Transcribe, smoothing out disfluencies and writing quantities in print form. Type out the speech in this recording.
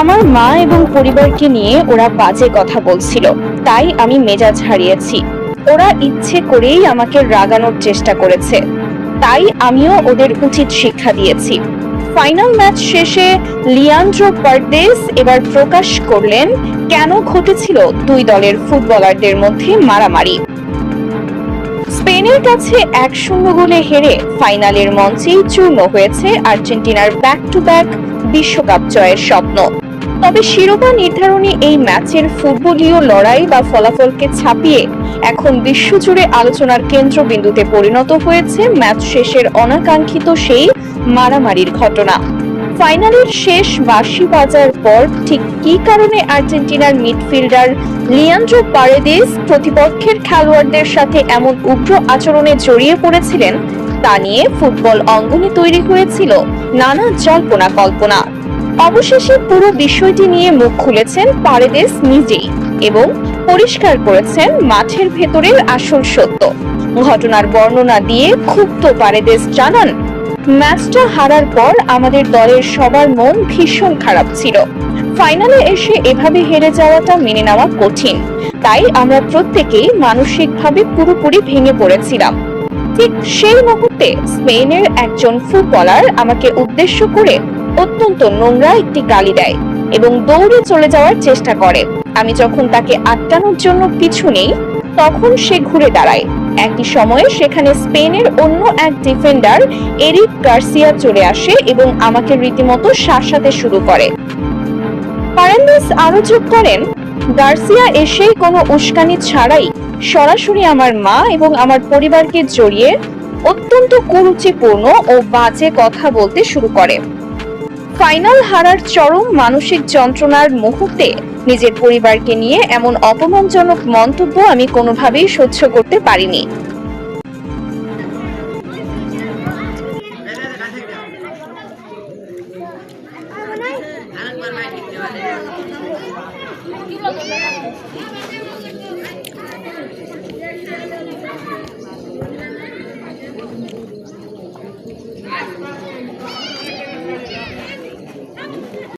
আমার মা এবং পরিবারকে নিয়ে ওরা বাজে কথা বলছিল, তাই আমি মেজাজ হারিয়েছি। ওরা ইচ্ছে করেই আমাকে রাগানোর চেষ্টা করেছে, তাই আমিও ওদের উচিত শিক্ষা দিয়েছি। ফাইনাল ম্যাচ শেষে লিয়ান্ড্রো পারদেস এবার প্রকাশ করলেন কেন ঘটেছিল দুই দলের ফুটবলারদের মধ্যে মারামারি। স্পেনের কাছে 1-0 গোলে হেরে ফাইনালের মঞ্চেই চূর্ণ হয়েছে আর্জেন্টিনার ব্যাক টু ব্যাক বিশ্বকাপ জয়ের স্বপ্ন। তবে শিরোপা নির্ধারণী এই ম্যাচের ফুটবলীয় লড়াই বা ফলাফলকে ছাপিয়ে এখন বিশ্বজুড়ে আলোচনার কেন্দ্রবিন্দুতে পরিণত হয়েছে ম্যাচ শেষের অনাকাঙ্ক্ষিত সেই মারামারির ঘটনা। ফাইনালের শেষ বাঁশি বাজার পর ঠিক কী কারণে আর্জেন্টিনার মিডফিল্ডার লিয়ান্ড্রো পারেদেস প্রতিপক্ষের খেলোয়াড়দের সাথে এমন উগ্র আচরণে জড়িয়ে পড়েছিলেন, তা নিয়ে ফুটবল অঙ্গনে তৈরি হয়েছিল নানা জল্পনা কল্পনা। অবশেষে পুরো বিষয়টি নিয়ে মুখ খুলেছেন পারেদেস নিজেই এবং পরিষ্কার করেছেন মাঠের ভেতরের আসল সত্য। ঘটনার বর্ণনা দিয়ে ক্ষুব্ধ পারেদেস জানান, ম্যাচটা হারার পর আমাদের দলের সবার মন ভীষণ খারাপ ছিল। ফাইনালে এসে এভাবে হেরে যাওয়াটা মেনে নেওয়া কঠিন, তাই আমরা প্রত্যেকেই মানসিকভাবে পুরোপুরি ভেঙে পড়েছিলাম। ঠিক সেই মুহূর্তে স্পেনের একজন ফুটবলার আমাকে উদ্দেশ্য করে অত্যন্ত নোংরা একটি গালি দেয় এবং দৌড়ে চলে যাওয়ার চেষ্টা করে। আমি যখন তাকে আটকানোর জন্য পিছু নেই, তখন সে ঘুরে দাঁড়ায়। একই সময়ে সেখানে স্পেনের অন্য এক ডিফেন্ডার এরিক গার্সিয়া চলে আসে এবং আমাকে রীতিমতো শাসাতে শুরু করে। পারেদেস আরো যোগ করেন, গার্সিয়া এসেই কোনো উস্কানি ছাড়াই সরাসরি আমার মা এবং আমার পরিবারকে জড়িয়ে অত্যন্ত কুরুচিপূর্ণ ও বাজে কথা বলতে শুরু করে। ফাইনাল হারার চরম মানসিক যন্ত্রণার মুহূর্তে নিজের পরিবারকে নিয়ে এমন অপমানজনক মন্তব্য আমি কোনোভাবেই সহ্য করতে পারিনি। আরেকবার